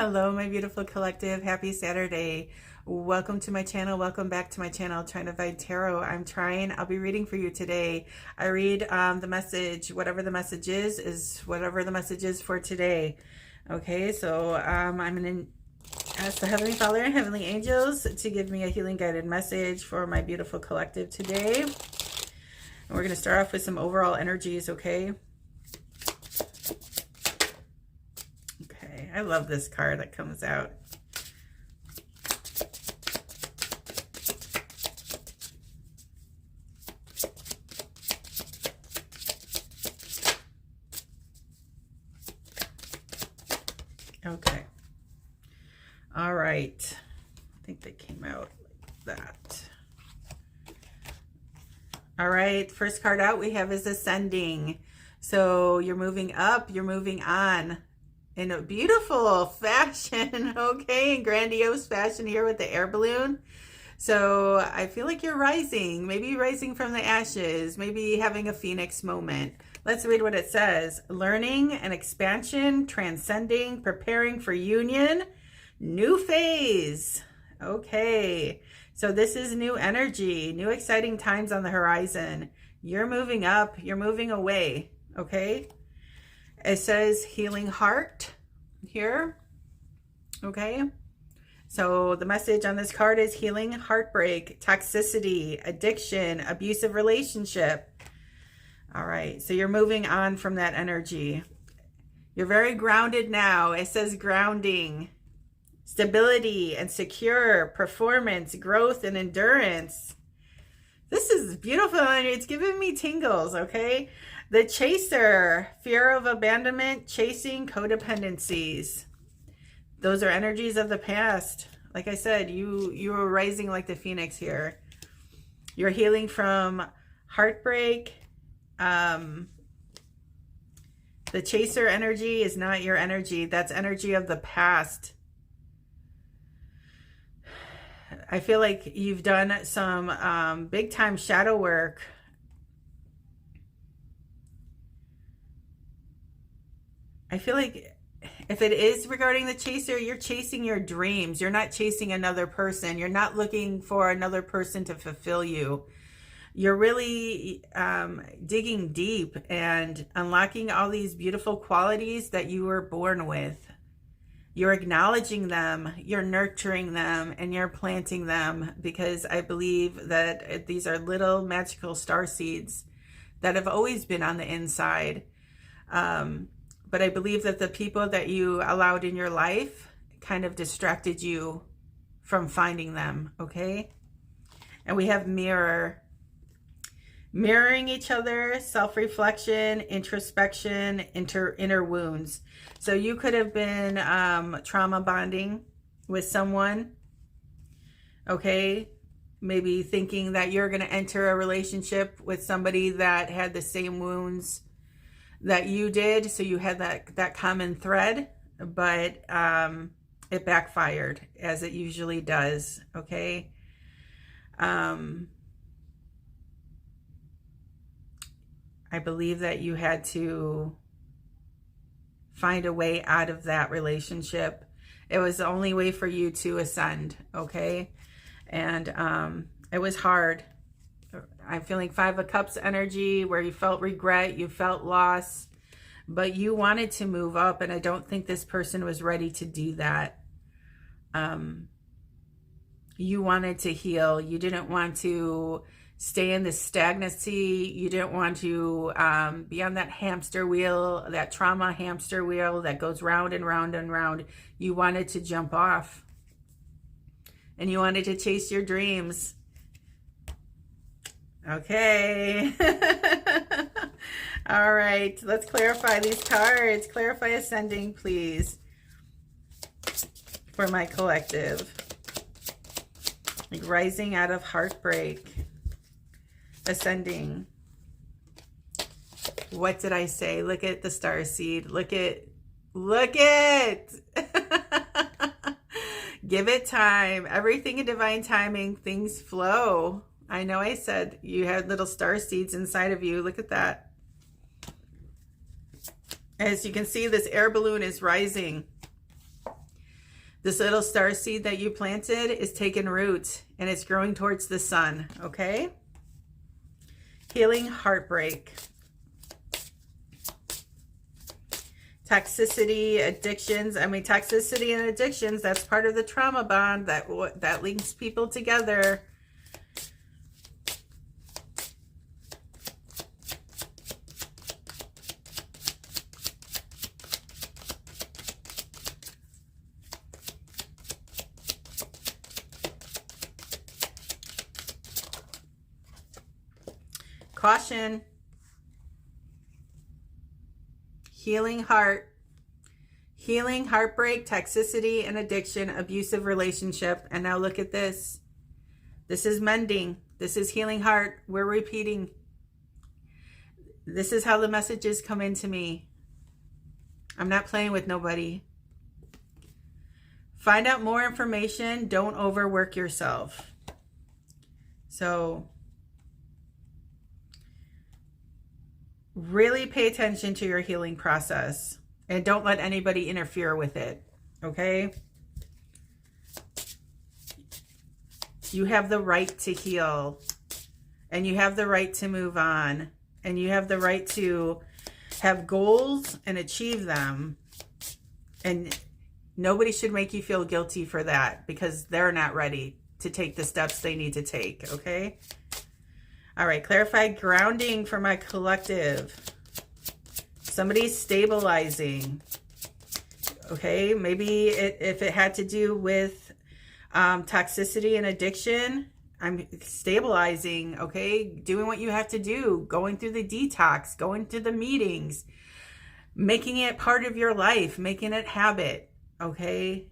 Hello, my beautiful collective. Happy Saturday. Welcome to my channel. Welcome back to my channel, Trying to Find Tarot. I'll be reading for you today. I read the message, whatever the message is whatever the message is for today. Okay, so I'm going to ask the Heavenly Father and Heavenly Angels to give me a healing guided message for my beautiful collective today. And we're going to start off with some overall energies, okay? I love this card that comes out. Okay. All right. I think they came out like that. All right. First card out we have is Ascending. So you're moving up, you're moving on. In a beautiful fashion, okay, in grandiose fashion here with the air balloon. So I feel like you're rising, maybe rising from the ashes, maybe having a phoenix moment. Let's read what it says. Learning and expansion, transcending, preparing for union, new phase. Okay, so this is new energy, new exciting times on the horizon. You're moving up, you're moving away, okay? It says healing heart here, okay? So the message on this card is healing heartbreak, toxicity, addiction, abusive relationship. All right, so you're moving on from that energy. You're very grounded now. It says grounding, stability and secure, performance, growth, and endurance. This is beautiful and it's giving me tingles, okay? The chaser, fear of abandonment, chasing codependencies. Those are energies of the past. Like I said, you are rising like the phoenix here. You're healing from heartbreak. The chaser energy is not your energy. That's energy of the past. I feel like you've done some big time shadow work. I feel like if it is regarding the chaser, you're chasing your dreams. You're not chasing another person. You're not looking for another person to fulfill you. You're really digging deep and unlocking all these beautiful qualities that you were born with. You're acknowledging them, you're nurturing them, and you're planting them, because I believe that these are little magical star seeds that have always been on the inside. But I believe that the people that you allowed in your life kind of distracted you from finding them, okay? And we have mirror. Mirroring each other, self-reflection, introspection, inner wounds. So you could have been trauma bonding with someone, okay? Maybe thinking that you're going to enter a relationship with somebody that had the same wounds that you did, so you had that common thread, but it backfired, as it usually does, okay? I believe that you had to find a way out of that relationship. It was the only way for you to ascend, okay? And it was hard. I'm feeling Five of Cups energy, where you felt regret, you felt loss, but you wanted to move up, and I don't think this person was ready to do that. You wanted to heal. You didn't want to stay in this stagnancy. You didn't want to be on that hamster wheel, that trauma hamster wheel that goes round and round and round. You wanted to jump off, and you wanted to chase your dreams. Okay. All right, let's clarify these cards. Clarify Ascending, please, for my collective. Like rising out of heartbreak. Ascending. What did I say? Look at the star seed. Look it. Give it time. Everything in divine timing. Things flow. I know I said you had little star seeds inside of you. Look at that. As you can see, this air balloon is rising. This little star seed that you planted is taking root and it's growing towards the sun, okay? Healing heartbreak. Toxicity, addictions. I mean, toxicity and addictions, that's part of the trauma bond that links people together. Caution. Healing heart. Healing heartbreak, toxicity and addiction, abusive relationship. And now look at this. This is mending. This is healing heart. We're repeating. This is how the messages come into me. I'm not playing with nobody. Find out more information. Don't overwork yourself. So really pay attention to your healing process and don't let anybody interfere with it, okay? You have the right to heal and you have the right to move on and you have the right to have goals and achieve them. And nobody should make you feel guilty for that because they're not ready to take the steps they need to take, okay? All right, clarified grounding for my collective. Somebody's stabilizing. Okay, maybe if it had to do with toxicity and addiction, I'm stabilizing, okay? Doing what you have to do, going through the detox, going to the meetings, making it part of your life, making it habit, okay?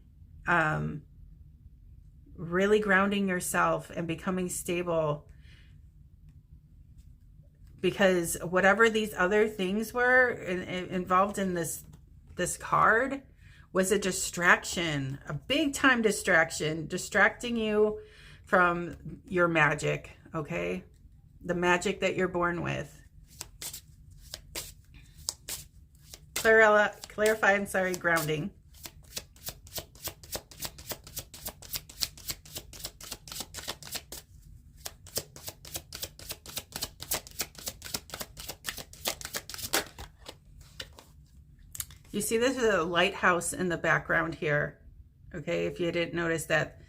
Really grounding yourself and becoming stable. Because whatever these other things were involved in this card was a distraction, a big time distraction, distracting you from your magic, okay? The magic that you're born with. Clarify, I'm sorry, grounding. You see this is a lighthouse in the background here, okay? If you didn't notice that,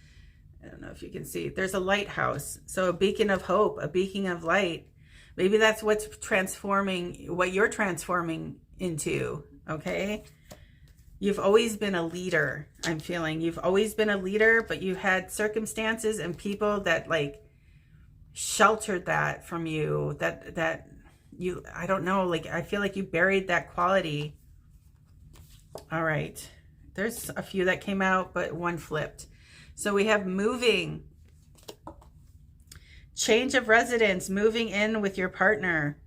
I don't know if you can see, there's a lighthouse. So a beacon of hope, a beacon of light. Maybe that's what's transforming, what you're transforming into, okay? You've always been a leader, I'm feeling. You've always been a leader, but you've had circumstances and people that like sheltered that from you, that you, I don't know, like I feel like you buried that quality. All right, there's a few that came out, but one flipped. So we have moving, change of residence, moving in with your partner.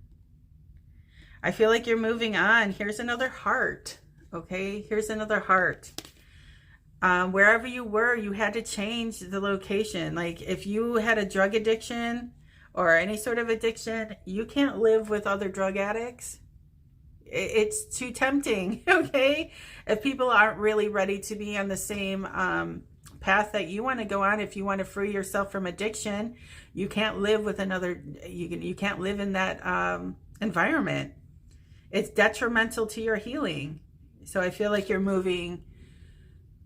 I feel like you're moving on. Here's another heart, okay? Here's another heart. Wherever you were, you had to change the location. Like if you had a drug addiction or any sort of addiction, you can't live with other drug addicts. It's too tempting, okay? If people aren't really ready to be on the same path that you want to go on, if you want to free yourself from addiction, you can't live with another, you can't live in that environment. It's detrimental to your healing. So I feel like you're moving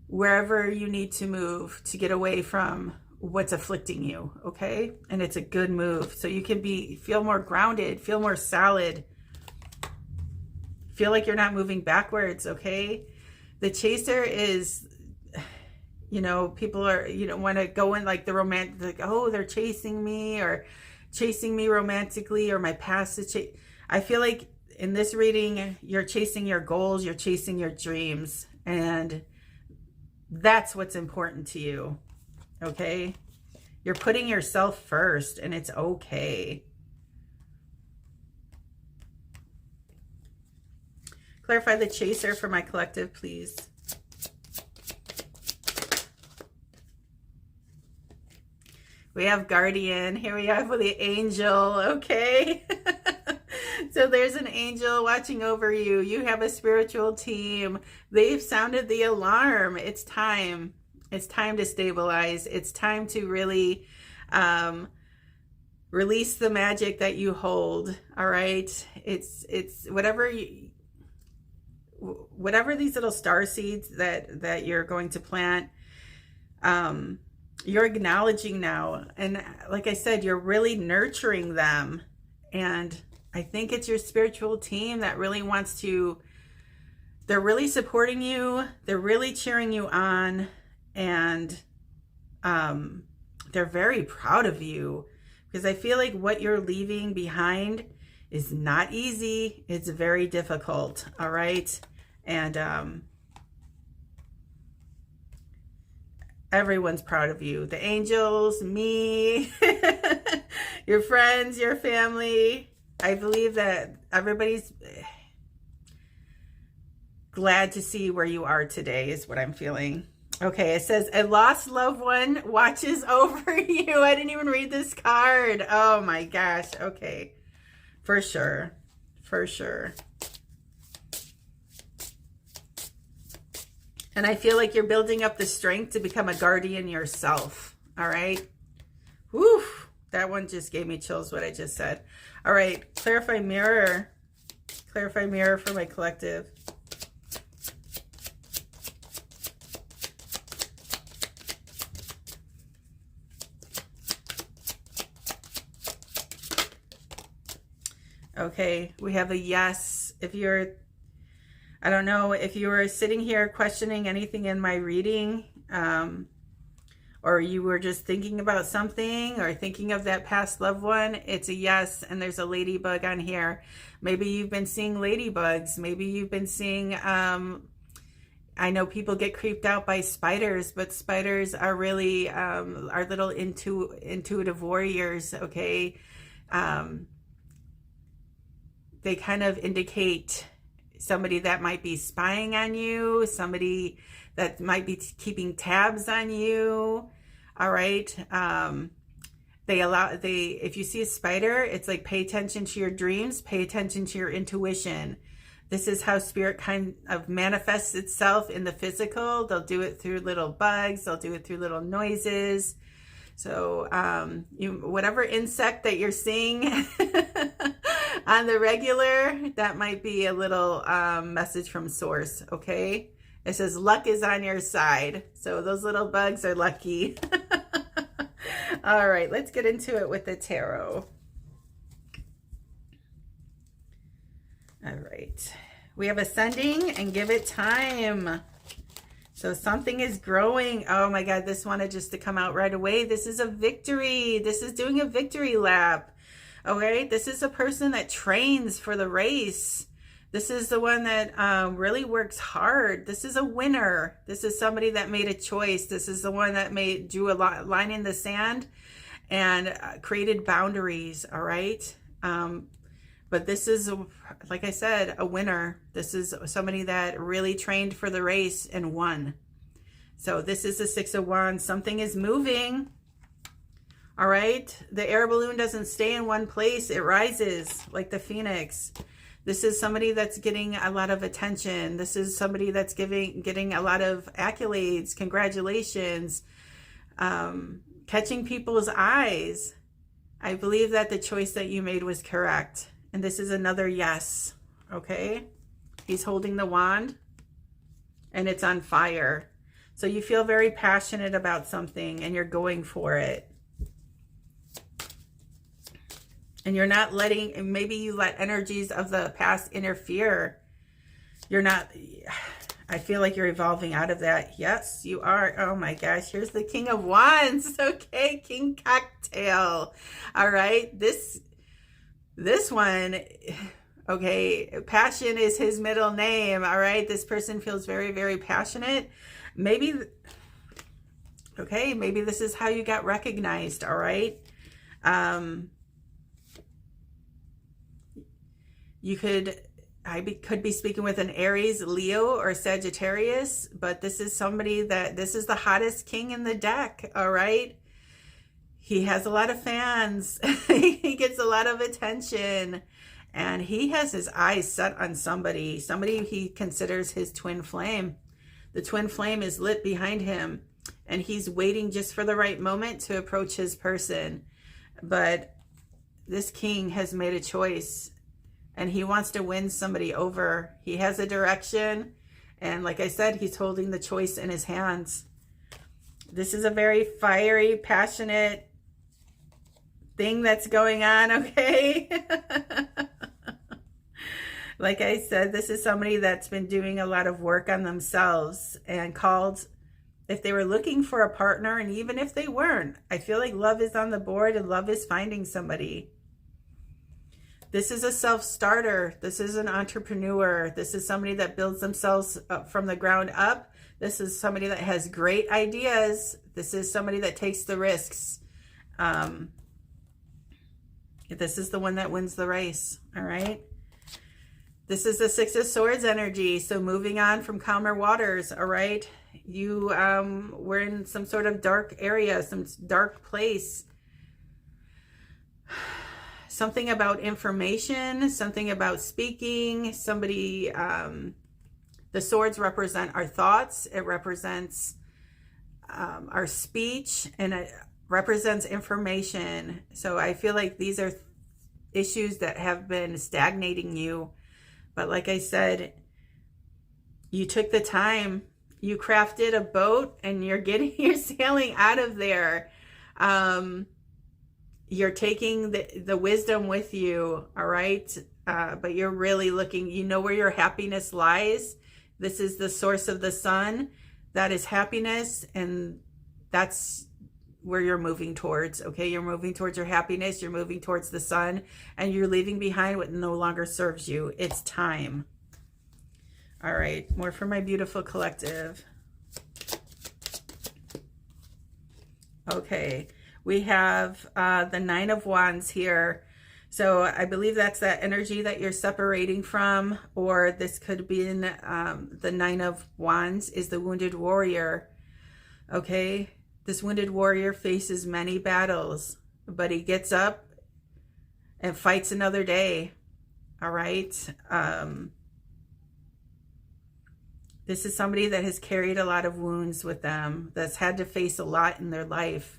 wherever you need to move to get away from what's afflicting you, okay? And it's a good move. So you can feel more grounded, feel more solid. Feel like you're not moving backwards, okay? The chaser is, you know, people are, you don't want to go in like the romantic, like, oh, they're chasing me or chasing me romantically or my past is I feel like in this reading, you're chasing your goals, you're chasing your dreams, and that's what's important to you, okay? You're putting yourself first, and it's okay. Clarify the chaser for my collective, please. We have guardian. Here we have with the angel, okay? So there's an angel watching over you. You have a spiritual team. They've sounded the alarm. It's time. It's time to stabilize. It's time to really release the magic that you hold. All right. It's whatever these little star seeds that you're going to plant, you're acknowledging now. And like I said, you're really nurturing them. And I think it's your spiritual team that really wants to, they're really supporting you. They're really cheering you on. And they're very proud of you, because I feel like what you're leaving behind is not easy. It's very difficult. All right. And everyone's proud of you. The angels, me, your friends, your family. I believe that everybody's glad to see where you are today is what I'm feeling. Okay, it says a lost loved one watches over you. I didn't even read this card. Oh my gosh. Okay. For sure. For sure. And I feel like you're building up the strength to become a guardian yourself. All right. Whew. That one just gave me chills, what I just said. All right. Clarify mirror. Clarify mirror for my collective. Okay, we have a yes. If you're, I don't know, if you were sitting here questioning anything in my reading, or you were just thinking about something or thinking of that past loved one, it's a yes. And there's a ladybug on here. Maybe you've been seeing ladybugs. Maybe you've been seeing, I know people get creeped out by spiders, but spiders are really our little intuitive warriors, okay? They kind of indicate somebody that might be spying on you, somebody that might be keeping tabs on you. All right. If you see a spider, it's like, pay attention to your dreams, pay attention to your intuition. This is how spirit kind of manifests itself in the physical. They'll do it through little bugs. They'll do it through little noises. So whatever insect that you're seeing on the regular, that might be a little message from source, okay? It says luck is on your side. So those little bugs are lucky. All right, let's get into it with the tarot. All right. We have ascending and give it time. So something is growing. Oh my God, this wanted just to come out right away. This is a victory. This is doing a victory lap. Okay, this is a person that trains for the race. This is the one that really works hard. This is a winner. This is somebody that made a choice. This is the one that drew a line in the sand and created boundaries. All right. But this is, like I said, a winner. This is somebody that really trained for the race and won. So this is the Six of Wands. Something is moving. All right. The air balloon doesn't stay in one place. It rises like the phoenix. This is somebody that's getting a lot of attention. This is somebody that's getting a lot of accolades, congratulations, catching people's eyes. I believe that the choice that you made was correct. And this is another yes, okay? He's holding the wand and it's on fire. So you feel very passionate about something and you're going for it. And you're not letting, maybe you let energies of the past interfere. You're not, I feel like you're evolving out of that. Yes, you are. Oh my gosh, here's the King of Wands. Okay, King Cocktail. All right, this one, okay, passion is his middle name. All right, this person feels very, very passionate. Maybe, okay, maybe this is how you got recognized. All right. I could be speaking with an Aries, Leo, or Sagittarius, but this is somebody this is the hottest king in the deck, all right? He has a lot of fans. He gets a lot of attention. And he has his eyes set on somebody he considers his twin flame. The twin flame is lit behind him, and he's waiting just for the right moment to approach his person. But this king has made a choice, and he wants to win somebody over. He has a direction, and like I said, he's holding the choice in his hands. This is a very fiery, passionate thing that's going on, okay? Like I said, this is somebody that's been doing a lot of work on themselves and called, if they were looking for a partner, and even if they weren't, I feel like love is on the board and love is finding somebody. This is a self-starter. This is an entrepreneur. This is somebody that builds themselves up from the ground up. This is somebody that has great ideas. This is somebody that takes the risks. This is the one that wins the race, all right? This is the Six of Swords energy, so moving on from calmer waters, all right? You were in some sort of dark area, some dark place. Something about information, something about speaking, somebody, the swords represent our thoughts, it represents our speech, and it represents information. So I feel like these are issues that have been stagnating you. But like I said, you took the time, you crafted a boat, and you're sailing out of there. You're taking the wisdom with you, all right? But you're really looking, you know where your happiness lies. This is the source of the sun. That is happiness, and that's where you're moving towards, okay? You're moving towards your happiness, you're moving towards the sun, and you're leaving behind what no longer serves you. It's time. All right, more for my beautiful collective. Okay, we have the Nine of Wands here. So I believe that's that energy that you're separating from, or this could be in the Nine of Wands is the wounded warrior, okay? This wounded warrior faces many battles, but he gets up and fights another day, all right? This is somebody that has carried a lot of wounds with them, that's had to face a lot in their life.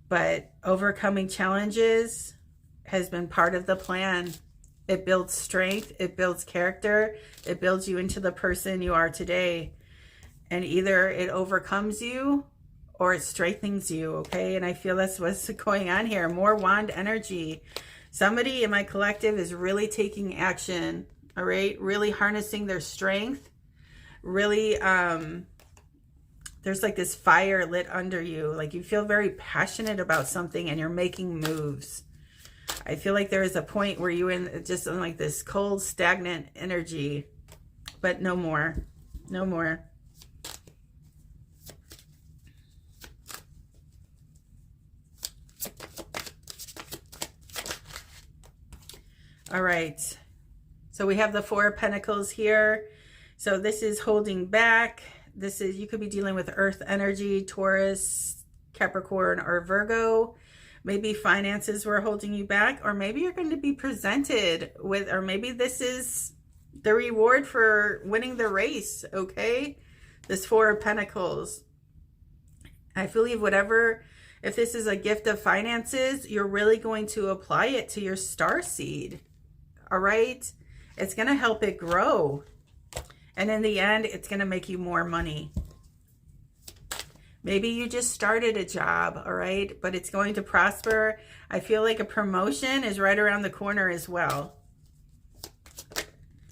But overcoming challenges has been part of the plan. It builds strength, it builds character, it builds you into the person you are today. And either it overcomes you or it strengthens you, okay? And I feel that's what's going on here. More wand energy. Somebody in my collective is really taking action, all right? Really harnessing their strength. Really, there's like this fire lit under you. Like you feel very passionate about something and you're making moves. I feel like there is a point where you're in just in like this cold, stagnant energy, but no more, no more. All right, so we have the Four of Pentacles here. So this is holding back. This is, you could be dealing with earth energy, Taurus, Capricorn, or Virgo. Maybe finances were holding you back, or maybe you're going to be presented with, or maybe this is the reward for winning the race, okay? This Four of Pentacles. I believe whatever, if this is a gift of finances, you're really going to apply it to your star seed, all right? It's going to help it grow. And in the end, it's going to make you more money. Maybe you just started a job, all right? But it's going to prosper. I feel like a promotion is right around the corner as well.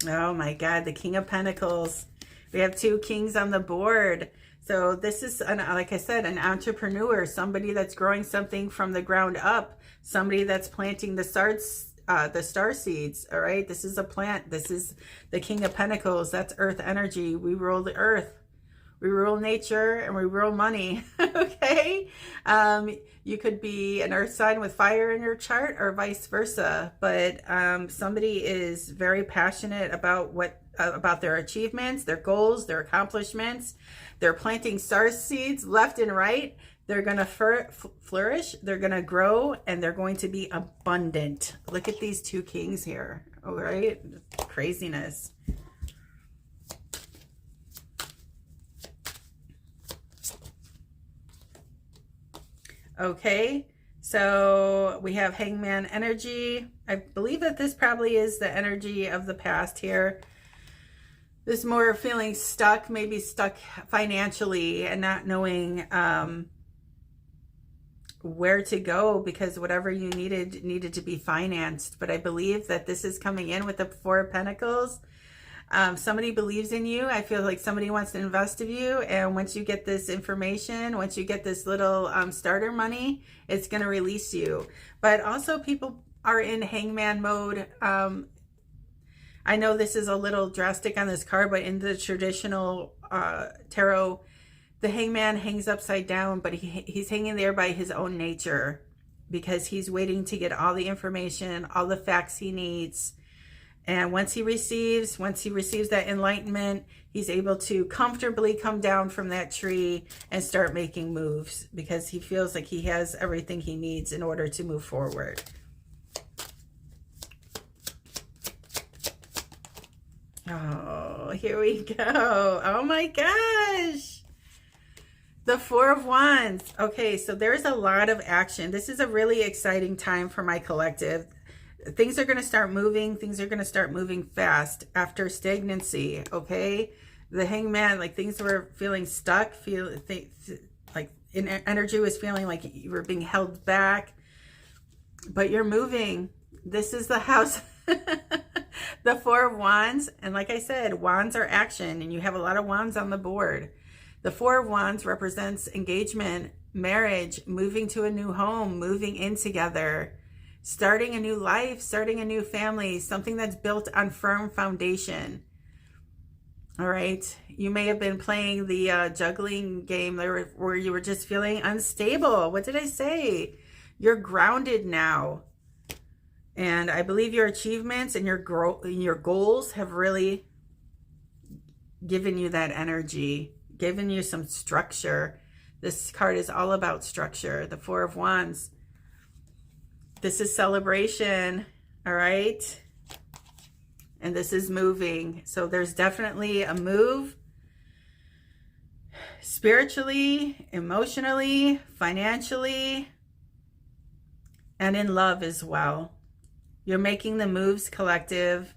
Oh my God, the King of Pentacles. We have two kings on the board. So this is, like I said, an entrepreneur, somebody that's growing something from the ground up, somebody that's planting the star seeds, all right? This is a plant. This is the King of Pentacles. That's earth energy. We rule the earth. We rule nature and we rule money, okay? You could be an earth sign with fire in your chart or vice versa, but somebody is very passionate about what about their achievements, their goals, their accomplishments. They're planting star seeds left and right. They're going to flourish. They're going to grow, and they're going to be abundant. Look at these two kings here. All right. Craziness. Okay. So we have Hangman Energy. I believe that this probably is the energy of the past here. This more feeling stuck, maybe stuck financially and not knowing where to go, because whatever you needed to be financed. But I believe that this is coming in with the Four of Pentacles. Somebody believes in you. I feel like somebody wants to invest in you. And once you get this information, once you get this little starter money, it's going to release you. But also people are in hangman mode. I know this is a little drastic on this card, but in the traditional tarot, the hangman hangs upside down, but he's hanging there by his own nature, because he's waiting to get all the information, all the facts he needs. And once he receives that enlightenment, he's able to comfortably come down from that tree and start making moves, because he feels like he has everything he needs in order to move forward. Oh, here we go. Oh my gosh. The Four of Wands. Okay, so there's a lot of action. This is a really exciting time for my collective. Things are going to start moving. Things are going to start moving fast after stagnancy, okay? The hangman, like things were feeling stuck, like energy was feeling like you were being held back, but you're moving. This is the house, the Four of Wands. And like I said, wands are action, and you have a lot of wands on the board. The Four of Wands represents engagement, marriage, moving to a new home, moving in together, starting a new life, starting a new family, something that's built on firm foundation. All right. You may have been playing the juggling game where you were just feeling unstable. What did I say? You're grounded now. And I believe your achievements and your goals have really given you that energy, given you some structure. This card is all about structure. The Four of Wands. This is celebration, all right? And this is moving. So there's definitely a move spiritually, emotionally, financially, and in love as well. You're making the moves, collective.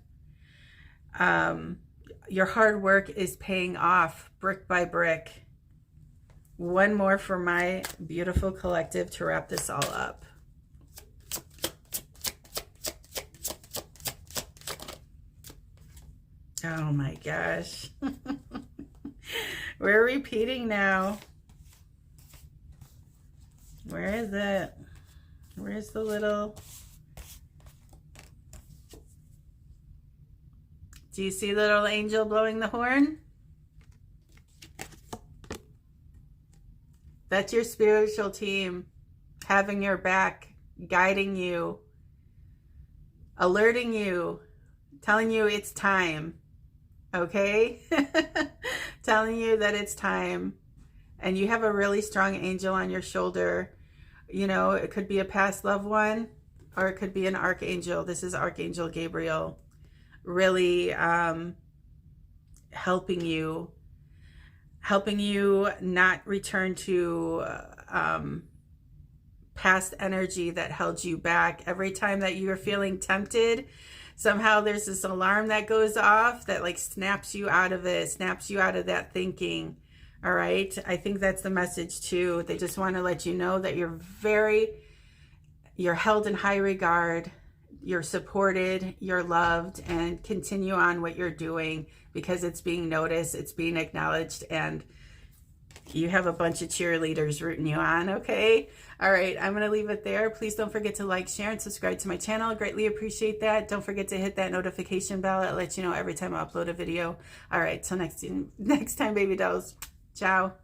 Your hard work is paying off brick by brick. One more for my beautiful collective to wrap this all up. Oh my gosh. We're repeating now. Where is it? Where's the little... Do you see the little angel blowing the horn? That's your spiritual team having your back, guiding you, alerting you, telling you it's time. Okay? Telling you that it's time. And you have a really strong angel on your shoulder. You know, it could be a past loved one, or it could be an archangel. This is Archangel Gabriel. Really helping you not return to past energy that held you back. Every time that you are feeling tempted, somehow there's this alarm that goes off that like snaps you out of it, snaps you out of that thinking. All right. I think that's the message too. They just want to let you know that you're held in high regard. You're supported, you're loved, and continue on what you're doing, because it's being noticed, it's being acknowledged, and you have a bunch of cheerleaders rooting you on, okay? All right, I'm going to leave it there. Please don't forget to like, share, and subscribe to my channel. Greatly appreciate that. Don't forget to hit that notification bell. It lets you know every time I upload a video. All right, till next time, baby dolls. Ciao.